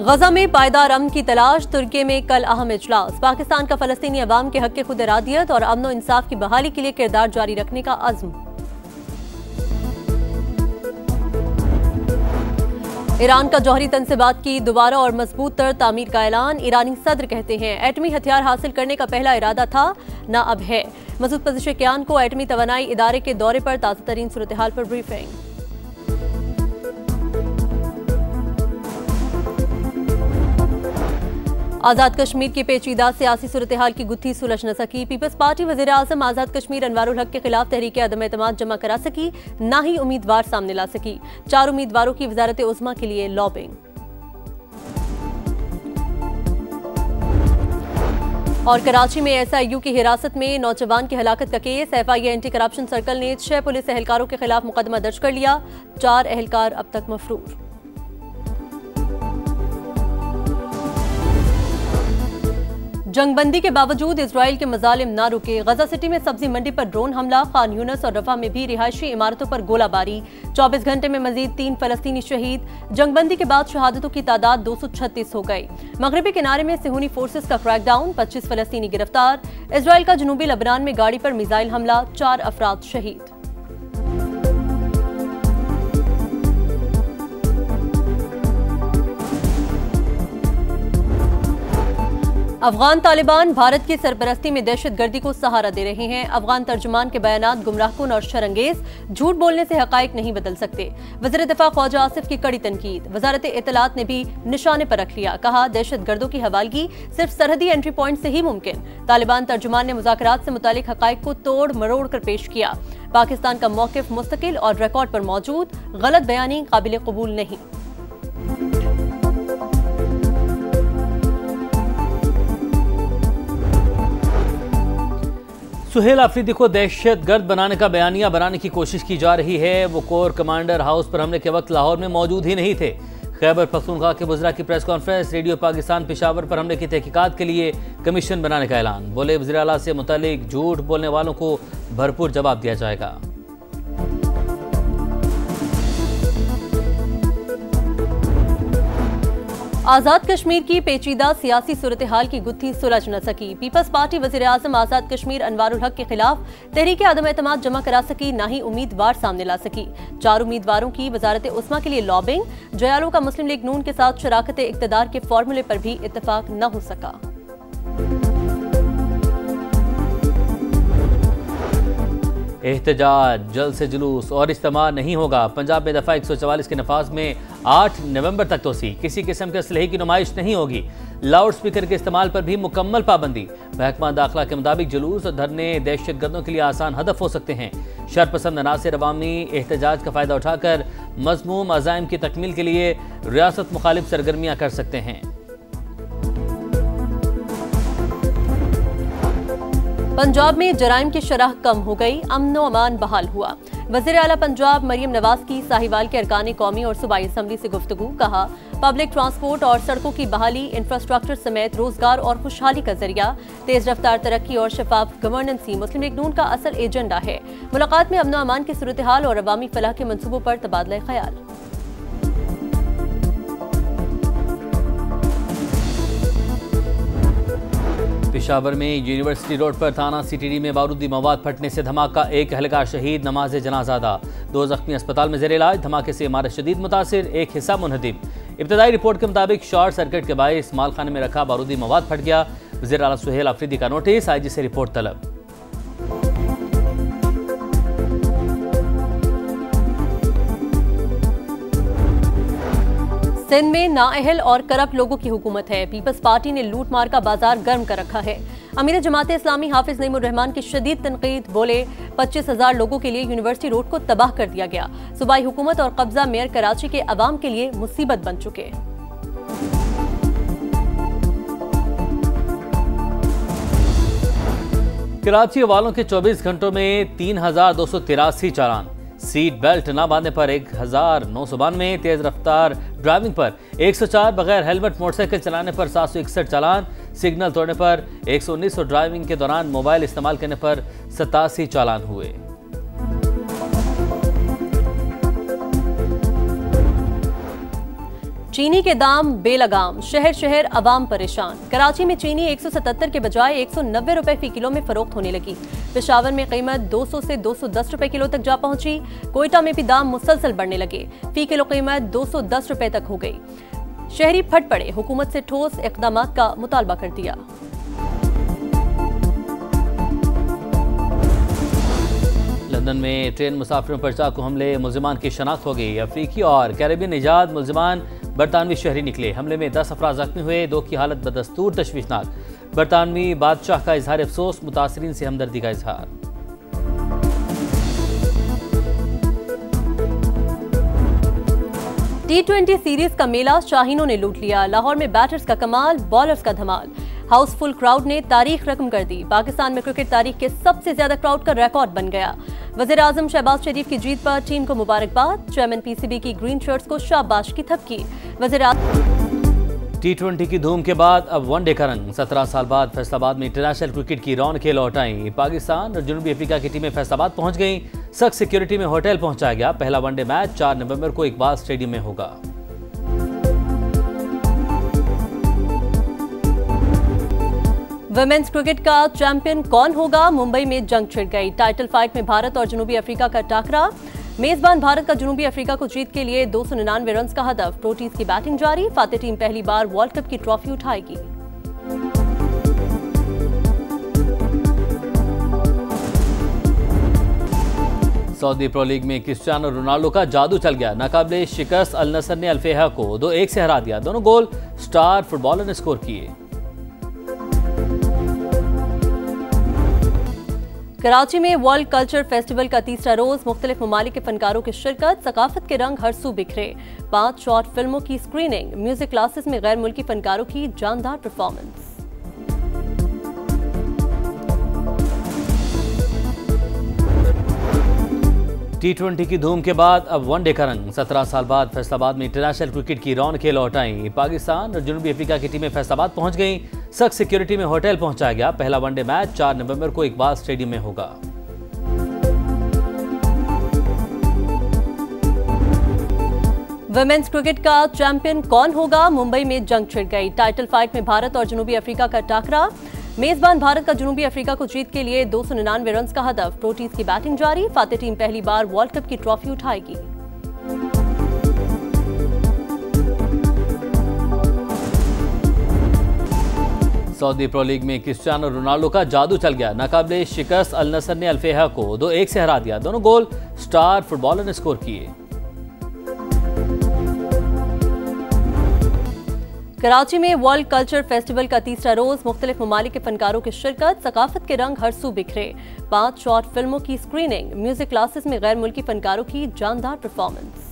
गजा में पायदार अमन की तलाश, तुर्की में कल अहम इजलास। पाकिस्तान का फलस्तीनी अवाम के हक के खुद इरादियत और अमन व इंसाफ की बहाली के लिए किरदार जारी रखने का अज़्म। ईरान का जौहरी तंसीबात की दोबारा और मजबूत तर तामीर का ऐलान। ईरानी सदर कहते हैं एटमी हथियार हासिल करने का पहला इरादा था, न अब है। मसूद पज़ेशकियान को एटमी तवानाई इदारे के दौरे पर ताज़ा तरीन सूरत हाल पर ब्रीफिंग। आज़ाद कश्मीर की पेचीदा सियासी सूरत हाल की गुत्थी सुलझ न सकी। पीपल्स पार्टी वज़ीर आज़म आज़ाद कश्मीर अनवारुल हक के खिलाफ तहरीक अदम एतमाद जमा करा सकी, ना ही उम्मीदवार सामने ला सकी। 4 उम्मीदवारों की वजारत उज़्मा के लिए लॉबिंग। और कराची में SIU की हिरासत में नौजवान की हलाकत का case. FIA anti corruption circle ने 6 पुलिस एहलकारों के खिलाफ मुकदमा दर्ज कर लिया। 4 एहलकार अब तक मफरूर। जंगबंदी के बावजूद इजराइल के मजालिम ना रुके। गजा सिटी में सब्जी मंडी पर ड्रोन हमला, खान यूनस और रफा में भी रिहायशी इमारतों पर गोलाबारी। 24 घंटे में मजीद 3 फलस्तीनी शहीद। जंगबंदी के बाद शहादतों की तादाद 236 हो गई। मगरबी किनारे में सिहूनी फोर्सेस का क्रैकडाउन, 25 फलस्तीनी गिरफ्तार। इजराइल का जनूबी लबनान में गाड़ी पर मिसाइल हमला, 4 अफराद शहीद। अफगान तालिबान भारत की सरपरस्ती में दहशतगर्दी को सहारा दे रहे हैं। अफगान तर्जुमान के बयानात गुमराहकुन और शरंगेज, झूठ बोलने से हकाइक नहीं बदल सकते। वज़ीर दिफा ख्वाजा आसिफ की कड़ी तनकीद। वजारत इत्तलात ने भी निशाने पर रख लिया, कहा दहशतगर्दों की हवालगी सिर्फ सरहदी एंट्री पॉइंट से ही मुमकिन। तालिबान तर्जुमान ने मुज़ाकरात से मुतालिक हकाइक को तोड़ मरोड़ कर पेश किया। पाकिस्तान का मौक़िफ़ मुस्तकिल और रिकॉर्ड पर मौजूद, गलत बयानी काबिल कबूल नहीं। सुहेल अफरीदी को दहशतगर्द बनाने का बयानिया बनाने की कोशिश की जा रही है। वो कोर कमांडर हाउस पर हमले के वक्त लाहौर में मौजूद ही नहीं थे। खैबर पख्तूनख्वा के वज़रा की press conference. Radio Pakistan Peshawar पर हमले की तहकीकात के लिए कमीशन बनाने का ऐलान। बोले वज़ीर आला से मुतालिक झूठ बोलने वालों को भरपूर जवाब दिया जाएगा। आज़ाद कश्मीर की पेचीदा सियासी सूरत हाल की गुत्थी सुलझ न सकी। पीपल्स पार्टी वज़ीर आज़म आज़ाद कश्मीर अनवारुल हक के खिलाफ तहरीक अदम एतमाद जमा करा सकी, ना ही उम्मीदवार सामने ला सकी। 4 उम्मीदवारों की वजारत उज़्मा के लिए लॉबिंग। जयालों का मुस्लिम लीग नून के साथ शराकत इक़्तिदार के फॉर्मूले पर भी इत्तफाक न हो सका। एहतजाज, जल्द से जुलूस और इज्तिमा नहीं होगा। पंजाब में दफ़ा 144 के नफाज में 8 नवंबर तक तोसी। किसी किस्म के असलहे की नुमाइश नहीं होगी। लाउड स्पीकर के इस्तेमाल पर भी मुकम्मल पाबंदी। महकमा दाखिला के मुताबिक जुलूस और धरने दहशतगर्दों के लिए आसान हदफ हो सकते हैं। शरपसंद अनासिर अवामी एहतजाज का फ़ायदा उठाकर मज़मूम अज़ाइम की तकमील के लिए रियासत मुखालिफ सरगर्मियाँ कर सकते हैं। पंजाब में जराइम की शरह कम हो गई, अमन व अमान बहाल हुआ। वज़ीर आला पंजाब मरियम नवाज की साहिवाल के अरकान कौमी और सूबाई असम्बली से गुफ्तगू। कहा पब्लिक ट्रांसपोर्ट और सड़कों की बहाली इंफ्रास्ट्रक्चर समेत रोजगार और खुशहाली का जरिया। तेज रफ्तार तरक्की और शफाफ गवर्नेंस ही मुस्लिम लीग नून का असल एजेंडा है। मुलाकात में अमन व अमान की सूरत हाल और अवामी फलाह के मनसूबों पर तबादला ख्याल। पेशावर में यूनिवर्सिटी रोड पर थाना CTD में बारूदी मवाद फटने से धमाका। 1 एहलकार शहीद, नमाज जनाजा अदा। 2 जख्मी अस्पताल में ज़ेर इलाज। धमाके से इमारत शदीद मुतासिर, एक हिस्सा मुनहदिम। इब्तदाई रिपोर्ट के मुताबिक शॉर्ट सर्किट के बायस मालखाने में रखा बारूदी मवाद फट गया। वज़ीर आला सुहेल अफरीदी का नोटिस, IG से रिपोर्ट तलब। सिंध में नाअहल और करप्ट लोगों की हुकूमत है। पीपल्स पार्टी ने लूट मार का बाजार गर्म कर रखा है। अमीर जमात इस्लामी हाफिज नईमुर रहमान की शदीद तनकीद। बोले 25,000 लोगों के लिए यूनिवर्सिटी रोड को तबाह कर दिया गया। सूबाई हुकूमत और कब्जा मेयर कराची के अवाम के लिए मुसीबत बन चुके। कराची वालों के 24 घंटों में 3,283 चालान। सीट बेल्ट न बांधने पर 1,992, तेज रफ्तार ड्राइविंग पर 104, बगैर हेलमेट मोटरसाइकिल चलाने पर 761 चालान, सिग्नल तोड़ने पर 119 और ड्राइविंग के दौरान मोबाइल इस्तेमाल करने पर 87 चालान हुए। चीनी के दाम बेलगाम, शहर शहर अवाम परेशान। कराची में चीनी 177 के बजाय 190 रुपए फी किलो में फरोख्त होने लगी। पेशावर में कीमत 200 से 210 रुपए किलो तक जा पहुंची। कोयटा में भी दाम मुसलसल बढ़ने लगे। फी किलो कीमत 210 रुपए तक हो गई। शहरी फट पड़े, हुकूमत से ठोस इक़दामात का मुतालबा कर दिया। लंदन में ट्रेन मुसाफिरों पर चाकू हमले, मुल्जिमान की शनाख्त हो गई। अफ्रीकी और कैरेबियन निजात मुल्जिमान बरतानवी शहरी निकले। हमले में 10 अफराद जख्मी हुए, 2 की हालत बदस्तूर तशवीशनाक। बरतानवी बादशाह का इजहार अफसोस, मुतासरीन से हमदर्दी का इजहार। T20 सीरीज का मेला शाहीनों ने लूट लिया। लाहौर में बैटर्स का कमाल, बॉलर्स का धमाल। हाउसफुल क्राउड ने तारीख रकम कर दी। पाकिस्तान में क्रिकेट तारीख के सबसे ज्यादा क्राउड का रिकॉर्ड बन गया। वज़ीर आज़म शहबाज शरीफ की जीत पर टीम को मुबारकबाद। चेयरमैन PCB की ग्रीन शर्ट्स को शाबाश की थपकी। T20 की धूम के बाद अब वनडे का रंग। 17 साल बाद फैसलाबाद में इंटरनेशनल क्रिकेट की रौनकें लौट आईं। पाकिस्तान और जनूबी अफ्रीका की टीमें फैसलाबाद पहुंच गईं। सख्त सिक्योरिटी में होटल पहुंचाया गया। पहला वनडे मैच 4 नवंबर को इकबाल स्टेडियम में होगा। वुमेन्स क्रिकेट का चैंपियन कौन होगा? मुंबई में जंग छिड़ गई। टाइटल फाइट में भारत और जनूबी अफ्रीका का टाकरा। मेजबान भारत का जनूबी अफ्रीका को जीत के लिए 299 रन का हदफ। प्रोटीज की बैटिंग जारी। फातेह टीम पहली बार वर्ल्ड कप की ट्रॉफी उठाएगी। सऊदी प्रो लीग में क्रिस्टियानो रोनाल्डो का जादू चल गया। नाकाबिले शिकस्त अल नसर ने अल-फेहा को 2-1 से हरा दिया। दोनों गोल स्टार फुटबॉलर ने स्कोर किए। कराची में वर्ल्ड कल्चर फेस्टिवल का तीसरा रोज, मुख्तलिफ ममालिक के फनकारों की शिरकत। सकाफत के रंग हर सू बिखरे। 5 शॉर्ट फिल्मों की स्क्रीनिंग। म्यूजिक क्लासेस में गैर मुल्की फनकारों की जानदार परफॉर्मेंस। T20 की धूम के बाद अब वनडे का रंग। 17 साल बाद फैसलाबाद में इंटरनेशनल क्रिकेट की रौनकें लौट आईं। पाकिस्तान और जनूबी अफ्रीका की टीमें फैसलाबाद पहुंच गईं। सख्त सिक्योरिटी में होटल पहुंचाया गया। पहला वनडे मैच 4 नवंबर को इकबाल स्टेडियम में होगा। वुमेन्स क्रिकेट का चैंपियन कौन होगा? मुंबई में जंग छिड़ गई। टाइटल फाइट में भारत और जनूबी अफ्रीका का टाकरा। मेजबान भारत का जनूबी अफ्रीका को जीत के लिए 299 रन का हदफ। प्रोटीज की बैटिंग जारी। फातेह टीम पहली बार वर्ल्ड कप की ट्रॉफी उठाएगी। सऊदी प्रो लीग में क्रिस्टियानो रोनाल्डो का जादू चल गया। नाकाबिले शिकस्त अल नसर ने अल-फेहा को 2-1 से हरा दिया। दोनों गोल स्टार फुटबॉलर ने स्कोर किए। कराची में वर्ल्ड कल्चर फेस्टिवल का तीसरा रोज, मुख्तलिफ ममालिक के फनकारों की शिरकत। सकाफत के रंग हर सू बिखरे। 5 शॉर्ट फिल्मों की स्क्रीनिंग। म्यूजिक क्लासेस में गैर मुल्की फनकारों की जानदार परफॉर्मेंस।